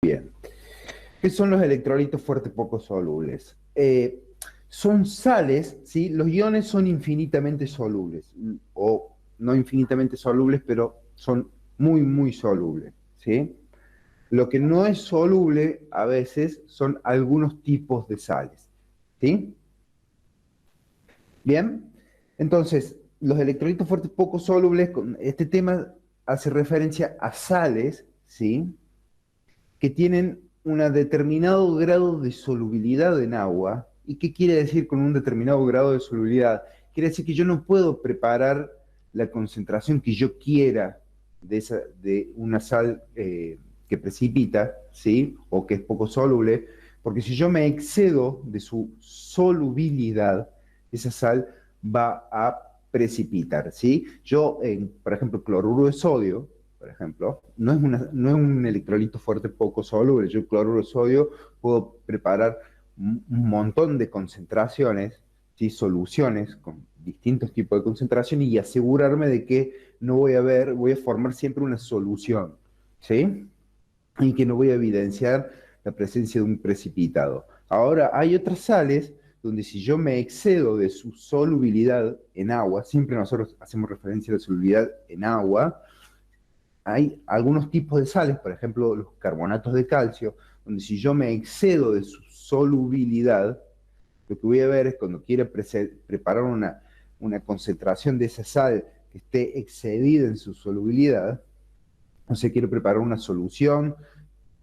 Bien. ¿Qué son los electrolitos fuertes poco solubles? Son sales, ¿sí? Los iones son infinitamente solubles, o no infinitamente solubles, pero son muy, muy solubles, ¿sí? Lo que no es soluble a veces son algunos tipos de sales, ¿sí? Bien, entonces, los electrolitos fuertes poco solubles, con este tema hace referencia a sales, ¿sí? Que tienen un determinado grado de solubilidad en agua. ¿Y qué quiere decir con un determinado grado de solubilidad? Quiere decir que yo no puedo preparar la concentración que yo quiera de una sal que precipita, ¿sí? O que es poco soluble, porque si yo me excedo de su solubilidad, esa sal va a precipitar, ¿sí? Yo, por ejemplo, cloruro de sodio, por ejemplo, no es un electrolito fuerte poco soluble. Yo cloruro de sodio puedo preparar un montón de concentraciones, ¿sí? Soluciones con distintos tipos de concentración y asegurarme de que no voy a formar siempre una solución, ¿sí? Y que no voy a evidenciar la presencia de un precipitado. Ahora, hay otras sales donde si yo me excedo de su solubilidad en agua, siempre nosotros hacemos referencia a la solubilidad en agua, hay algunos tipos de sales, por ejemplo, los carbonatos de calcio, donde si yo me excedo de su solubilidad, lo que voy a ver es cuando quiera preparar una concentración de esa sal que esté excedida en su solubilidad, o sea, quiero preparar una solución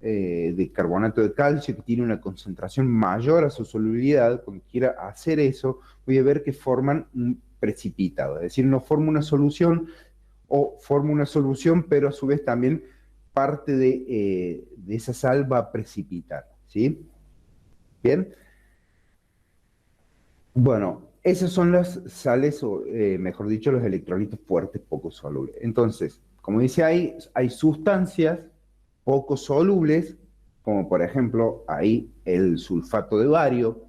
de carbonato de calcio que tiene una concentración mayor a su solubilidad, cuando quiera hacer eso, voy a ver que forman un precipitado, es decir, no forma una solución, o forma una solución, pero a su vez también parte de esa sal va a precipitar, ¿sí? Bien, bueno, esas son las sales, o mejor dicho, los electrolitos fuertes poco solubles. Entonces, como dice ahí, hay sustancias poco solubles, como por ejemplo ahí el sulfato de bario,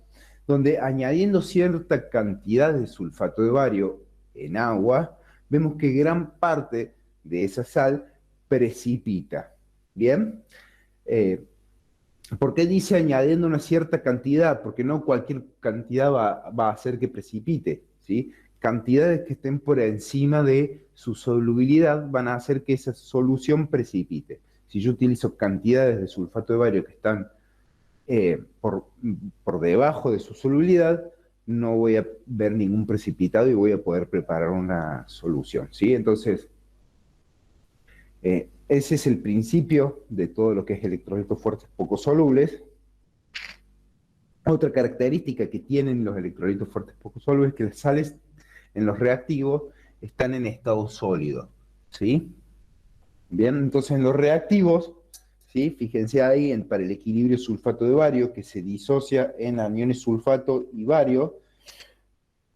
donde añadiendo cierta cantidad de sulfato de bario en agua, vemos que gran parte de esa sal precipita. Bien, eh, ¿por qué dice añadiendo una cierta cantidad? Porque no cualquier cantidad va a hacer que precipite, ¿sí? Cantidades que estén por encima de su solubilidad van a hacer que esa solución precipite. Si yo utilizo cantidades de sulfato de bario que están por debajo de su solubilidad, no voy a ver ningún precipitado y voy a poder preparar una solución, ¿sí? Entonces, ese es el principio de todo lo que es electrolitos fuertes poco solubles. Otra característica que tienen los electrolitos fuertes poco solubles es que las sales en los reactivos están en estado sólido, ¿sí? Bien, entonces en los reactivos, ¿sí? Fíjense ahí para el equilibrio sulfato de bario que se disocia en aniones sulfato y bario,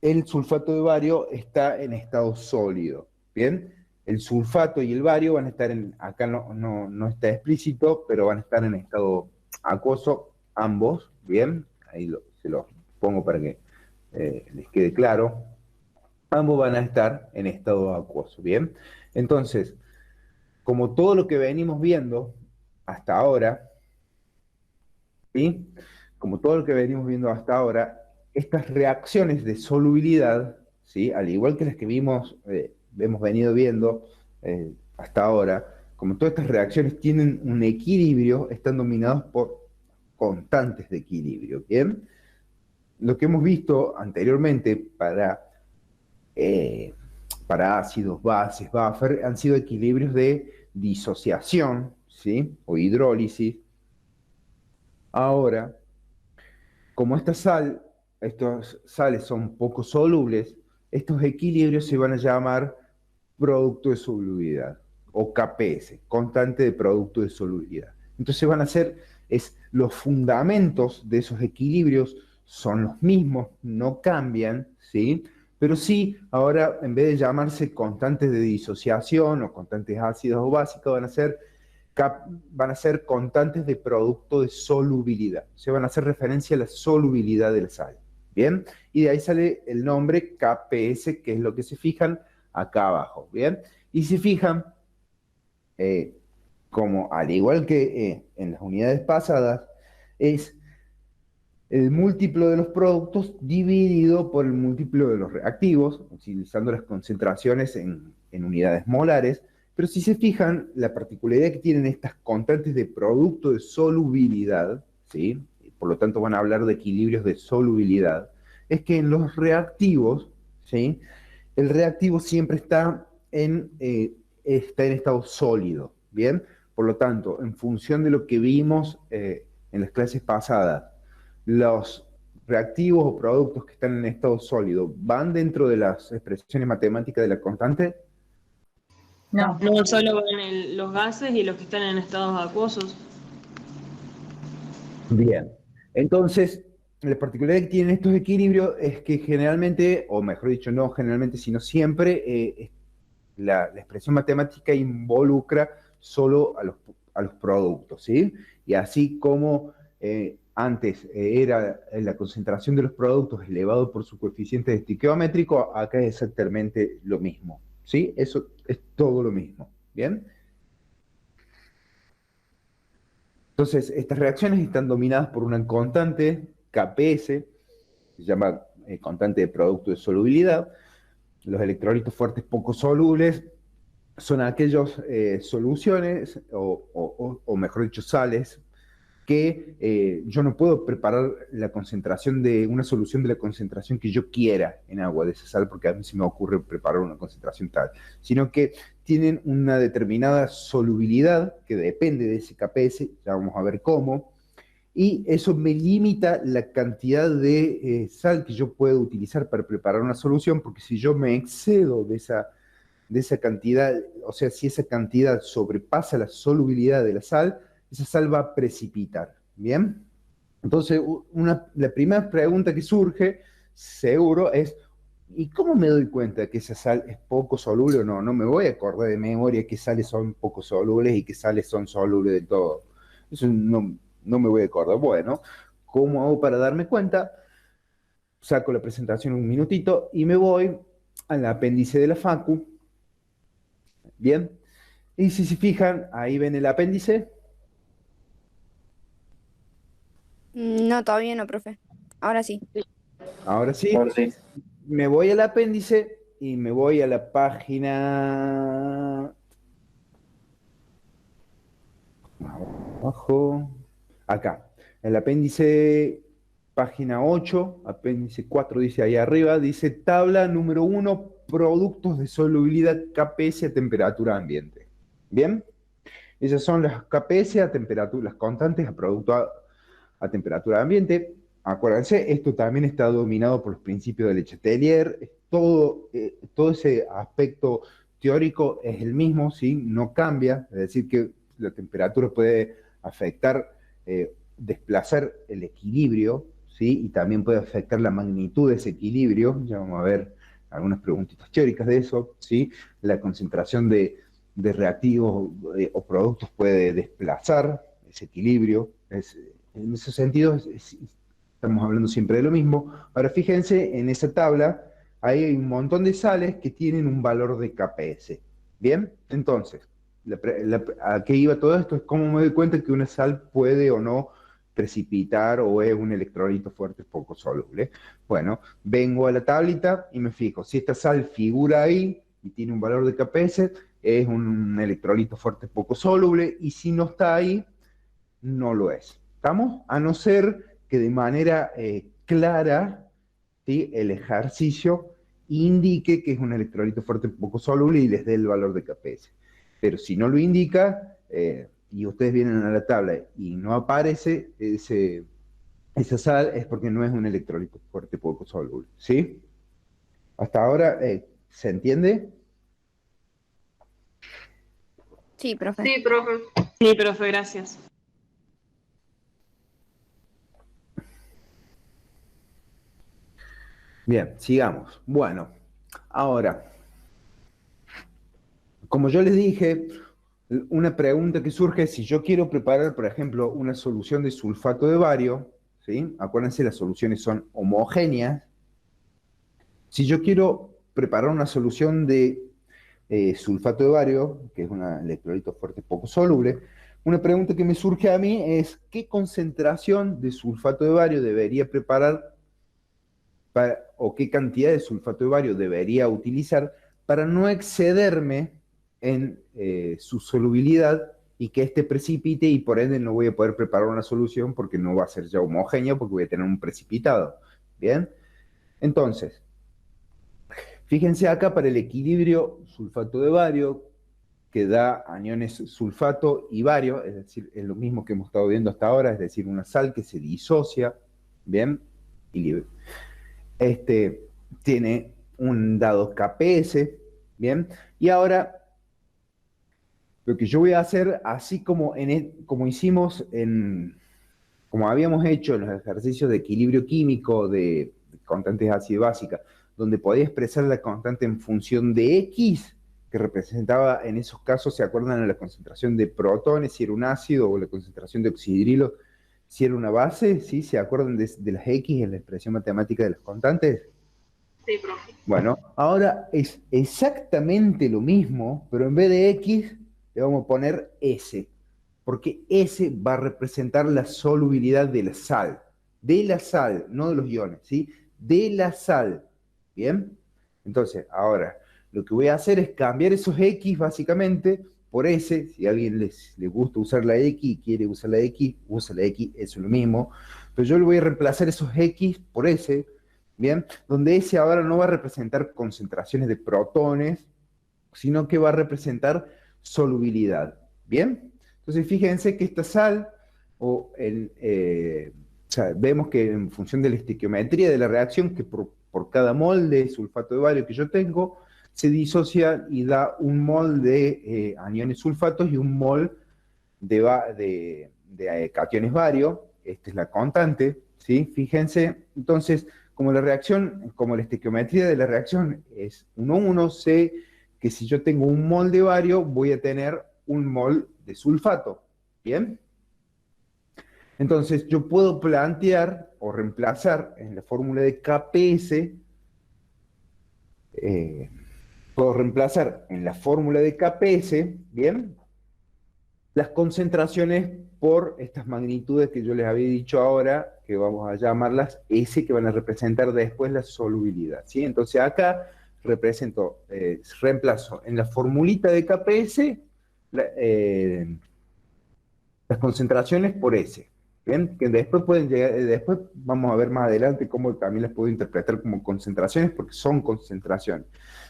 el sulfato de bario está en estado sólido, ¿bien? El sulfato y el bario van a estar acá no está explícito, pero van a estar en estado acuoso, ambos, ¿bien? Ahí se los pongo para que les quede claro. Ambos van a estar en estado acuoso, ¿bien? Entonces, como todo lo que venimos viendo hasta ahora, ¿sí? Como todo lo que venimos viendo hasta ahora, estas reacciones de solubilidad, ¿sí? Al igual que las que hemos venido viendo hasta ahora, como todas estas reacciones tienen un equilibrio, están dominadas por constantes de equilibrio, ¿bien? Lo que hemos visto anteriormente eh, para ácidos, bases, buffer, han sido equilibrios de disociación, ¿sí? O hidrólisis. Ahora, como estos sales son poco solubles, estos equilibrios se van a llamar producto de solubilidad o KPS, constante de producto de solubilidad. Entonces van a ser, los fundamentos de esos equilibrios son los mismos, no cambian, ¿sí? Pero sí, ahora en vez de llamarse constantes de disociación o constantes ácidas o básicas, van a ser constantes de producto de solubilidad. O sea, van a hacer referencia a la solubilidad del sal. ¿Bien? Y de ahí sale el nombre KPS, que es lo que se fijan acá abajo. ¿Bien? Y se fijan, eh, como al igual que en las unidades pasadas, es el múltiplo de los productos dividido por el múltiplo de los reactivos, utilizando las concentraciones en unidades molares. Pero si se fijan, la particularidad que tienen estas constantes de producto de solubilidad, ¿sí? Por lo tanto van a hablar de equilibrios de solubilidad, es que en los reactivos, ¿sí? El reactivo siempre está en estado sólido, ¿bien? Por lo tanto, en función de lo que vimos en las clases pasadas, los reactivos o productos que están en estado sólido van dentro de las expresiones matemáticas de la constante. No, no solo van los gases y los que están en estados acuosos. Bien. Entonces, la particularidad que tienen estos equilibrios es que generalmente, o mejor dicho, no generalmente, sino siempre, la expresión matemática involucra solo a los productos, ¿sí? Y así como antes era la concentración de los productos elevado por su coeficiente estequiométrico, acá es exactamente lo mismo, ¿sí? Eso es todo lo mismo, ¿bien? Entonces, estas reacciones están dominadas por una constante, KPS, se llama constante de producto de solubilidad. Los electrolitos fuertes poco solubles son aquellas soluciones, o mejor dicho, sales, que yo no puedo preparar la concentración de una solución de la concentración que yo quiera en agua de esa sal, porque a mí se me ocurre preparar una concentración tal, sino que tienen una determinada solubilidad que depende de ese KPS, ya vamos a ver cómo, y eso me limita la cantidad de sal que yo puedo utilizar para preparar una solución, porque si yo me excedo de esa cantidad, o sea, si esa cantidad sobrepasa la solubilidad de la sal, esa sal va a precipitar, ¿bien? Entonces, la primera pregunta que surge, seguro, es, ¿y cómo me doy cuenta de que esa sal es poco soluble o no? No me voy a acordar de memoria qué sales son poco solubles y qué sales son solubles del todo. Eso no me voy a acordar. Bueno, ¿cómo hago para darme cuenta? Saco la presentación un minutito y me voy al apéndice de la Facu. Bien. Y si se fijan, ahí ven el apéndice. No, todavía no, profe. Ahora sí. Ahora sí, me voy al apéndice y me voy a la página abajo, acá. El apéndice, página 8, apéndice 4 dice ahí arriba, dice tabla número 1, productos de solubilidad KPS a temperatura ambiente. ¿Bien? Esas son las KPS a temperatura, las constantes a producto a temperatura ambiente. Acuérdense, esto también está dominado por los principios de Le Chatelier. Todo ese aspecto teórico es el mismo, ¿sí? No cambia. Es decir, que la temperatura puede afectar, desplazar el equilibrio, ¿sí? Y también puede afectar la magnitud de ese equilibrio. Ya vamos a ver algunas preguntitas teóricas de eso, ¿sí? La concentración de reactivos o productos puede desplazar ese equilibrio. En ese sentido, estamos hablando siempre de lo mismo. Ahora fíjense, en esa tabla hay un montón de sales que tienen un valor de KPS. ¿Bien? Entonces, ¿a qué iba todo esto? Es cómo me doy cuenta que una sal puede o no precipitar o es un electrolito fuerte poco soluble. Bueno, vengo a la tablita y me fijo, si esta sal figura ahí y tiene un valor de KPS, es un electrolito fuerte poco soluble, y si no está ahí, no lo es. ¿Estamos? A no ser que de manera clara, ¿sí? El ejercicio indique que es un electrolito fuerte poco soluble y les dé el valor de KPS. Pero si no lo indica, y ustedes vienen a la tabla y no aparece esa sal, es porque no es un electrolito fuerte poco soluble. ¿Sí? Hasta ahora, ¿se entiende? Sí, profe. Sí, profe. Sí, profe, gracias. Bien, sigamos. Bueno, ahora, como yo les dije, una pregunta que surge es si yo quiero preparar, por ejemplo, una solución de sulfato de bario, ¿sí? Acuérdense, las soluciones son homogéneas. Si yo quiero preparar una solución de sulfato de bario, que es un electrolito fuerte poco soluble, una pregunta que me surge a mí es, ¿qué concentración de sulfato de bario debería preparar o qué cantidad de sulfato de bario debería utilizar para no excederme en su solubilidad y que este precipite y por ende no voy a poder preparar una solución porque no va a ser ya homogéneo porque voy a tener un precipitado? Bien, entonces, fíjense acá para el equilibrio sulfato de bario que da aniones sulfato y bario, es decir, es lo mismo que hemos estado viendo hasta ahora, es decir, una sal que se disocia, ¿bien? Y tiene un dado KPS, ¿bien? Y ahora, lo que yo voy a hacer, así como, como hicimos como habíamos hecho en los ejercicios de equilibrio químico de constantes ácido y básica, donde podía expresar la constante en función de X, que representaba en esos casos, ¿se acuerdan de la concentración de protones, si era un ácido, o la concentración de oxidrilo, si era una base? ¿Sí? ¿Se acuerdan de las X en la expresión matemática de las constantes? Sí, profe. Bueno, ahora es exactamente lo mismo, pero en vez de X le vamos a poner S, porque S va a representar la solubilidad de la sal, no de los iones, ¿sí? De la sal, ¿bien? Entonces, ahora, lo que voy a hacer es cambiar esos X básicamente por S. Si a alguien le gusta usar la X y quiere usar la X, usa la X, eso es lo mismo. Pero yo le voy a reemplazar esos X por S, ¿bien? Donde S ahora no va a representar concentraciones de protones, sino que va a representar solubilidad, ¿bien? Entonces fíjense que esta sal, o sea, vemos que en función de la estequiometría de la reacción, que por cada mol de sulfato de bario que yo tengo, se disocia y da un mol de aniones sulfatos y un mol de cationes bario. Esta es la constante, ¿sí? Fíjense, entonces, como la reacción, como la estequiometría de la reacción es 1,1, sé que si yo tengo un mol de bario, voy a tener un mol de sulfato, ¿bien? Entonces, yo puedo plantear o reemplazar en la fórmula de KPS, puedo reemplazar en la fórmula de KPS, ¿bien? Las concentraciones por estas magnitudes que yo les había dicho ahora, que vamos a llamarlas S, que van a representar después la solubilidad, ¿sí? Entonces acá reemplazo en la formulita de KPS las concentraciones por S, ¿bien? Que después pueden llegar, después vamos a ver más adelante cómo también las puedo interpretar como concentraciones, porque son concentraciones,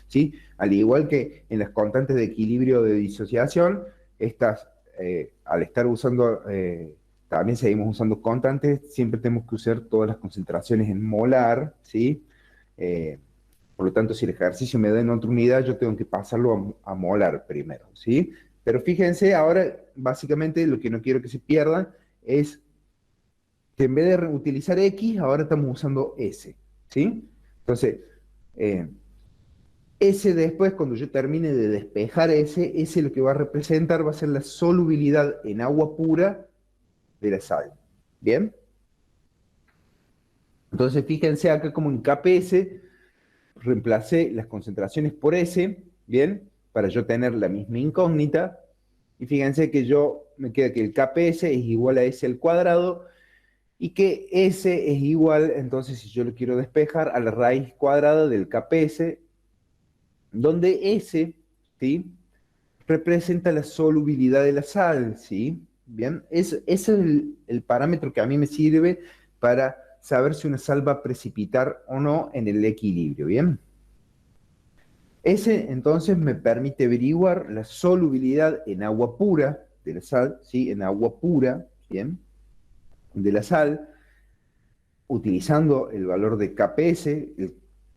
¿sí? Al igual que en las constantes de equilibrio de disociación, estas, al estar usando, también seguimos usando constantes, siempre tenemos que usar todas las concentraciones en molar, ¿sí? Por lo tanto, si el ejercicio me da en otra unidad, yo tengo que pasarlo a molar primero, ¿sí? Pero fíjense, ahora básicamente lo que no quiero que se pierdan es que en vez de utilizar X, ahora estamos usando S, ¿sí? Entonces, eh, S después, cuando yo termine de despejar S lo que va a representar va a ser la solubilidad en agua pura de la sal, ¿bien? Entonces, fíjense acá como en KPS reemplacé las concentraciones por S, ¿bien? Para yo tener la misma incógnita. Y fíjense que me queda que el KPS es igual a S al cuadrado y que S es igual, entonces si yo lo quiero despejar, a la raíz cuadrada del KPS, donde S, ¿sí? Representa la solubilidad de la sal, ¿sí? Bien, ese es el parámetro que a mí me sirve para saber si una sal va a precipitar o no en el equilibrio, ¿bien? Ese entonces me permite averiguar la solubilidad en agua pura de la sal, ¿sí? En agua pura, ¿bien? De la sal, utilizando el valor de KPS,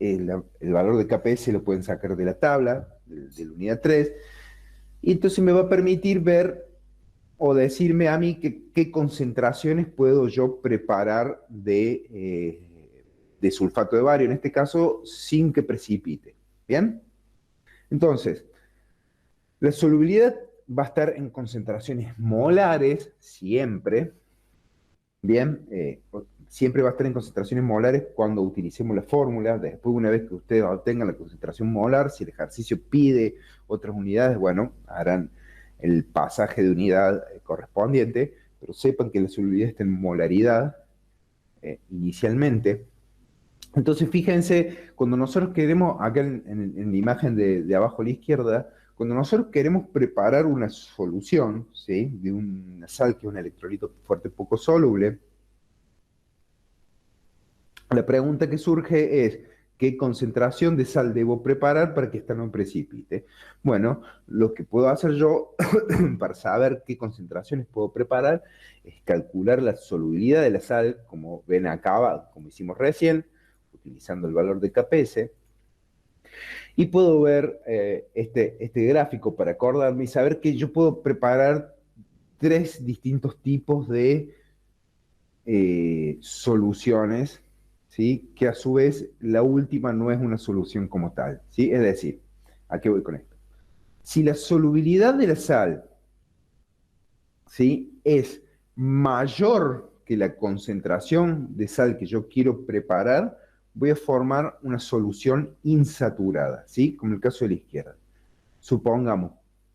el valor de KPS lo pueden sacar de la tabla, de la unidad 3, y entonces me va a permitir ver o decirme a mí qué concentraciones puedo yo preparar de sulfato de bario, en este caso sin que precipite, ¿bien? Entonces, la solubilidad va a estar en concentraciones molares siempre, bien, siempre va a estar en concentraciones molares cuando utilicemos la fórmula. Después, una vez que ustedes obtengan la concentración molar, si el ejercicio pide otras unidades, bueno, harán el pasaje de unidad correspondiente, pero sepan que la solubilidad está en molaridad inicialmente. Entonces, fíjense, cuando nosotros queremos, acá en la imagen de abajo a la izquierda, cuando nosotros queremos preparar una solución, ¿sí?, de una sal que es un electrolito fuerte poco soluble, la pregunta que surge es, ¿qué concentración de sal debo preparar para que esta no precipite? Bueno, lo que puedo hacer yo para saber qué concentraciones puedo preparar es calcular la solubilidad de la sal, como ven acá, como hicimos recién, utilizando el valor de Kps, y puedo ver este gráfico para acordarme y saber que yo puedo preparar 3 distintos tipos de soluciones, ¿sí?, que a su vez la última no es una solución como tal, ¿sí? Es decir, ¿a qué voy con esto? Si la solubilidad de la sal, ¿sí?, es mayor que la concentración de sal que yo quiero preparar, voy a formar una solución insaturada, ¿sí?, como el caso de la izquierda. Supongamos,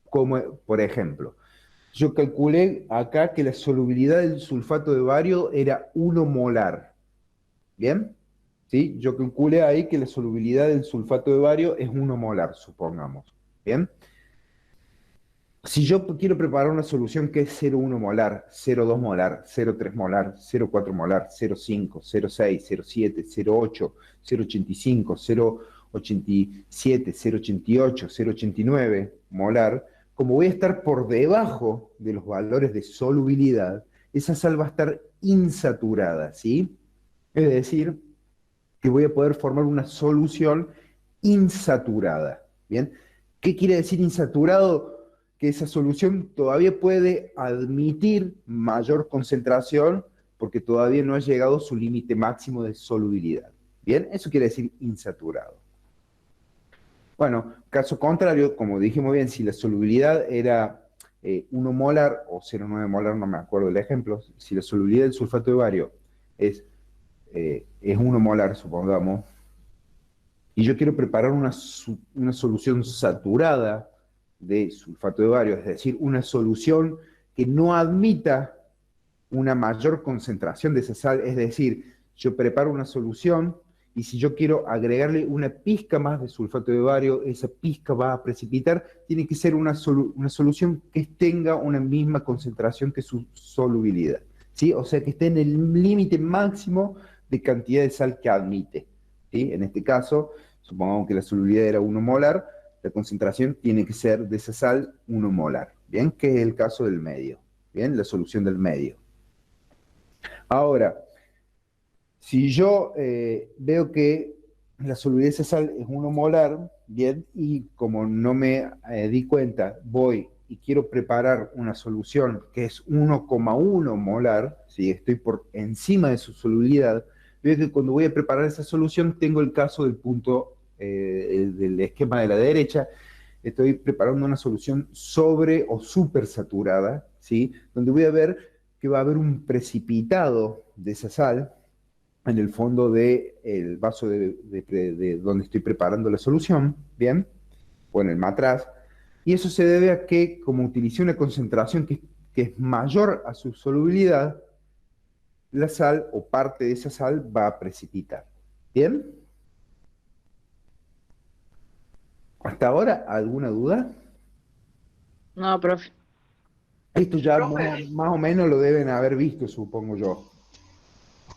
como por ejemplo, yo calculé acá que la solubilidad del sulfato de bario era 1 molar. ¿Bien? ¿Sí? Yo calculé ahí que la solubilidad del sulfato de bario es 1 molar, supongamos. ¿Bien? Si yo quiero preparar una solución que es 0,1 molar, 0,2 molar, 0,3 molar, 0,4 molar, 0,5, 0,6, 0,7, 0,8, 0,85, 0,87, 0,88, 0,89 molar, como voy a estar por debajo de los valores de solubilidad, esa sal va a estar insaturada, ¿sí? Es decir, que voy a poder formar una solución insaturada, ¿bien? ¿Qué quiere decir insaturado? Que esa solución todavía puede admitir mayor concentración porque todavía no ha llegado a su límite máximo de solubilidad. ¿Bien? Eso quiere decir insaturado. Bueno, caso contrario, como dijimos bien, si la solubilidad era 1 molar o 0,9 molar, no me acuerdo el ejemplo, si la solubilidad del sulfato de bario es 1 molar, supongamos, y yo quiero preparar una solución saturada de sulfato de bario, es decir, una solución que no admita una mayor concentración de esa sal, es decir, yo preparo una solución y si yo quiero agregarle una pizca más de sulfato de bario, esa pizca va a precipitar, tiene que ser una solución que tenga una misma concentración que su solubilidad, ¿sí? O sea, que esté en el límite máximo de cantidad de sal que admite, ¿sí? En este caso, supongamos que la solubilidad era 1 molar, la concentración tiene que ser de esa sal 1 molar, ¿bien? Que es el caso del medio, ¿bien? La solución del medio. Ahora, si yo veo que la solubilidad de esa sal es 1 molar, ¿bien? Y como no me di cuenta, voy y quiero preparar una solución que es 1,1 molar, si estoy por encima de su solubilidad, veo que cuando voy a preparar esa solución tengo el caso del punto del esquema de la derecha, estoy preparando una solución sobre o supersaturada, ¿sí? Donde voy a ver que va a haber un precipitado de esa sal en el fondo del vaso de donde estoy preparando la solución, ¿bien? O en el matraz. Y eso se debe a que, como utilicé una concentración que es mayor a su solubilidad, la sal o parte de esa sal va a precipitar. ¿Bien? ¿Hasta ahora alguna duda? No, profe. Esto ya Profe. más o menos lo deben haber visto, supongo yo.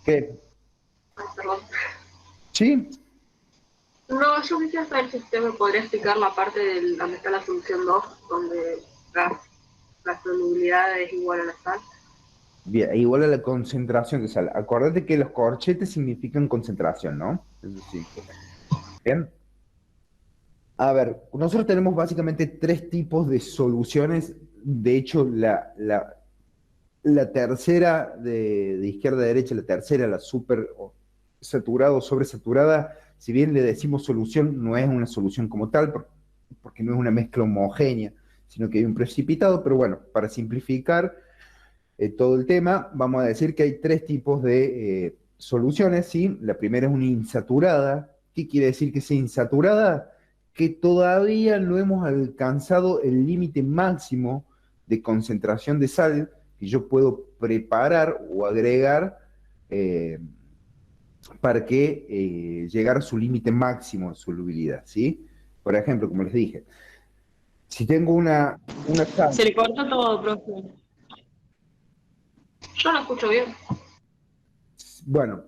¿Qué? Ay, perdón. ¿Sí? No, yo quisiera saber si usted me podría explicar la parte donde está la solución 2, donde la solubilidad es igual a la sal. Bien, igual a la concentración de sal. Acuérdate que los corchetes significan concentración, ¿no? Eso sí. Bien. A ver, nosotros tenemos básicamente 3 tipos de soluciones. De hecho, la tercera de izquierda a derecha, la tercera, la super saturada o sobresaturada, si bien le decimos solución, no es una solución como tal, porque no es una mezcla homogénea, sino que hay un precipitado, pero bueno, para simplificar todo el tema, vamos a decir que hay 3 tipos de soluciones, ¿sí? La primera es una insaturada. ¿Qué quiere decir que sea insaturada? Que todavía no hemos alcanzado el límite máximo de concentración de sal que yo puedo preparar o agregar para que llegar a su límite máximo de solubilidad, ¿sí? Por ejemplo, como les dije, si tengo una sal, Se le cortó todo, profe. Yo no escucho bien. bueno,